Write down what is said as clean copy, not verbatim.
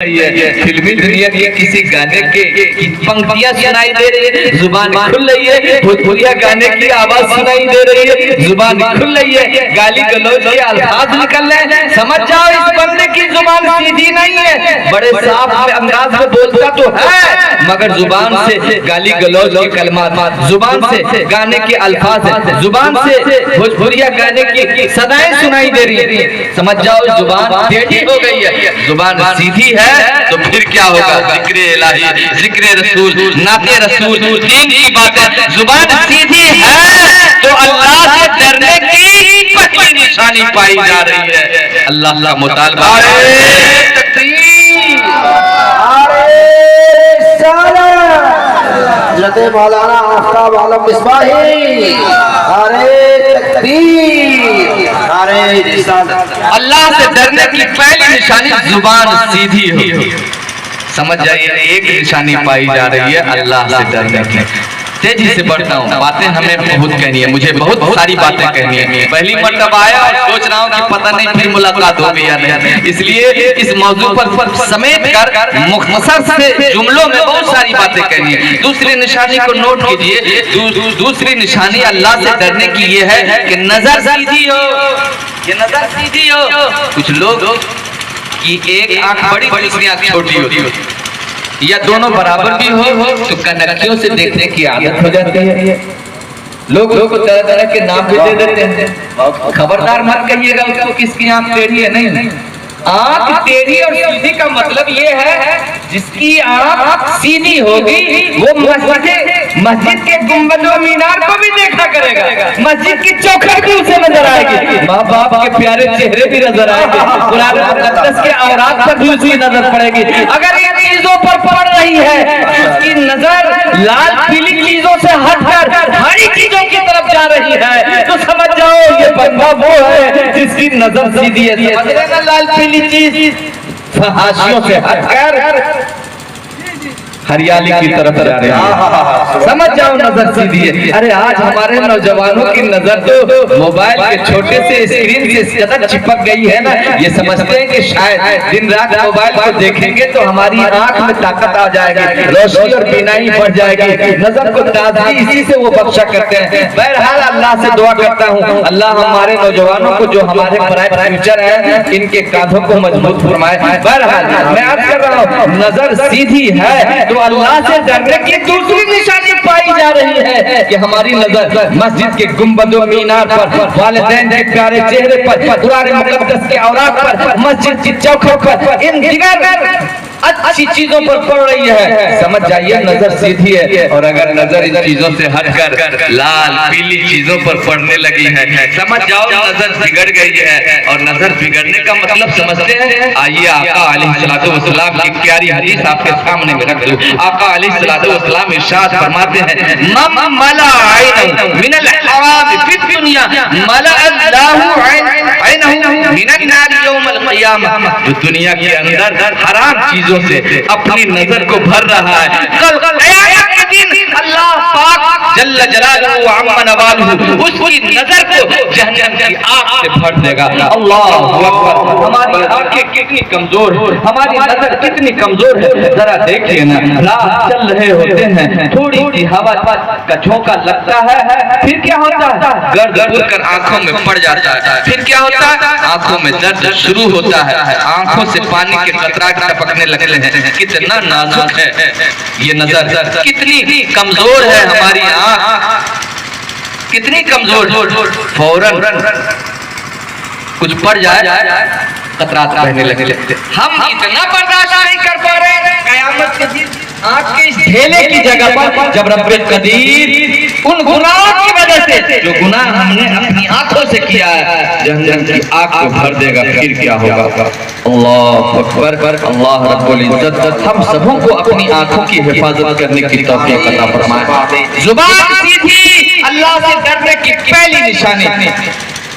رہی ہے، فلمی دنیا کی کسی گانے کی پنکتیاں سنائی دے رہی ہے، زبان کھل رہی ہے، بھوجپوریا گانے کی آواز سنائی دے رہی ہے، زبان کھل رہی ہے، گالی گلوچ کے الفاظ نکل رہے ہیں. سمجھ جاؤ اس بندے کی زبان سیدھی نہیں ہے، بڑے صاف انداز میں بولتا تو ہے مگر زبان سے گالی گلوچ کے کلمات، زبان سے گانے کے الفاظ، زبان سے بھوجپوریا گانے کی صدائیں سنائی دے رہی ہے. سمجھ جاؤ زبان ٹیڑھی ہو گئی ہے. زبان سیدھی ہے تو پھر کیا ہوگا؟ ذکر الہی، ذکر رسول، نعت رسول، دین کی باتیں. زبان سیدھی ہے تو اللہ سے ڈرنے کی پہلی نشانی پائی جا رہی ہے. اللہ کا مطالبہ حضرت مولانا آفتاب عالم مصباحی، نعرہ تکبیر، نعرہ رسالت. اللہ سے ڈرنے کی پہلی نشانی زبان سیدھی ہو. سمجھ جائیے ایک نشانی پائی جا رہی ہے اللہ سے ڈرنے کی. تیزی سے بڑھتا ہوں، باتیں ہمیں بہت کہنی ہے، مجھے بہت ساری باتیں کہنی ہے. پہلی مرتبہ آیا اور سوچ رہا ہوں کہ پتہ نہیں پھر ملاقات ہوگی یا نہیں، اس لیے اس موضوع پر سمیٹ کر مختصر سے جملوں میں بہت ساری باتیں کہنی ہے. دوسری نشانی کو نوٹ کیجئے. دوسری نشانی اللہ سے ڈرنے کی یہ ہے کہ نظر سیدھی ہو. یہ نظر سیدھی ہو. کچھ لوگ کی ایک آنکھ بڑی دوسری آنکھ چھوٹی ہوتی ہے، یا دونوں برابر بھی ہو تو کنکیوں سے دیکھنے کی عادت ہو جاتی ہے. لوگ کو طرح طرح کے نام بھی دے دیتے ہیں. خبردار مت کہیے گا اس کو کس کی آنکھ ٹیڑھی ہے. نہیں، آنکھ ٹیڑھی اور سیدھی کا مطلب یہ ہے جس کی آنکھ سیدھی ہوگی وہ مسجد کے گنبد و مینار کو بھی دیکھا کرے گا، مسجد کی چوکھٹ بھی اسے نظر آئے گی، ماں باپ کے پیارے چہرے بھی نظر آئے گے، قرآن مقدس کے اورات پر بھی اسی نظر پڑے گی. اگر یہ چیزوں پر پڑ رہی ہے اس کی نظر لال پیلی چیزوں سے ہٹ کر ہری چیزوں کی طرف جا رہی ہے تو سمجھ جاؤ یہ بندہ وہ ہے جس کی نظر سیدھی ہے. سمجھ رہے نا لال پیلی چیز فحاشیوں سے ہٹ کر ہریالی کی طرف جا رہے ہیں. سمجھ جاؤ نظر سیدھی ہے. ارے آج ہمارے نوجوانوں کی نظر تو موبائل کے چھوٹے سے اسکرین سے اس قدر چپک گئی ہے نا، یہ سمجھتے ہیں کہ شاید دن رات موبائل کو دیکھیں گے تو ہماری آنکھ میں طاقت آ جائے گی، روشنی اور بینائی بڑھ جائے گی، نظر کو تازگی اسی سے وہ بخشا کرتے ہیں. بہرحال اللہ سے دعا کرتا ہوں اللہ ہمارے نوجوانوں کو جو ہمارے برائے فیوچر ہیں ان کے کاندھوں کو مضبوط فرمائے. بہرحال میں عرض کر رہا ہوں نظر سیدھی ہے تو اللہ سے ڈرنے کی دوسری نشانی پائی جا رہی ہے کہ ہماری نظر مسجد کے گنبد و مینار پر، والدین کے پیارے چہرے پر، قرآن مقدس کے اوراق پر، مسجد کی چوکھٹ پر، ان دیگر اچھی چیزوں پر پڑ رہی ہے. سمجھ جائیے نظر سیدھی ہے. اور اگر نظر ان چیزوں سے ہٹ کر لال پیلی چیزوں پر پڑنے لگی ہے سمجھ جاؤ نظر بگڑ گئی ہے. اور نظر بگڑنے کا مطلب سمجھتے ہیں؟ آئیے آقا علیہ الصلوۃ والسلام کی پیاری حدیث آپ کے سامنے میں رکھ دوں. آقا علیہ الصلوۃ والسلام ارشاد فرماتے ہیں من ملأ عینہ من الحرام فی الدنیا ملأ اللہ عینہ من النار یوم القیامہ. جو دنیا کے اندر حرام چیزوں سے اپنی نظر کو بھر رہا ہے کل قیامت کے دن اللہ پاک جل جلالہ و عم نوالہ اس کی نظر کو جہنم کی آگ سے بھر دے گا. اللہ اکبر. ہماری آنکھیں کتنی کمزور ہے، ہماری نظر کتنی کمزور ہے. ذرا دیکھیے نا، رات چل رہے ہوتے ہیں، تھوڑی سی ہوا کا جھونکا لگتا ہے پھر کیا ہوتا ہے؟ گرد اڑ کر آنکھوں میں پڑ جاتا ہے. پھر کیا ہوتا ہے؟ آنکھوں میں درد شروع ہوتا ہے، آنکھوں سے پانی کے قطرات ٹپکنے لگتے ہیں. کتنا نازک ہے یہ نظر، کتنی کمزور ہے ہماری آنکھ، کتنی کمزور. فوراً کچھ پڑ جائے قطرات بہنے لگے. ہم اتنا برداشت نہیں کر پا رہے ہیں قیامت کے دن آنکھ کے اس ڈھیلے کی جگہ پر جب رب قدیر ان گناہوں کی وجہ سے جو گناہ ہم نے اپنی آنکھوں سے کیا ہے جہنم کی آگ کو بھر دے گا. پھر کیا ہوگا؟ اللہ اکبر. اللہ رب العزت ہم سبوں کو اپنی آنکھوں کی حفاظت کرنے کی توفیق عطا فرمائے. زبان سیدھی اللہ سے ڈرنے کی پہلی نشانی.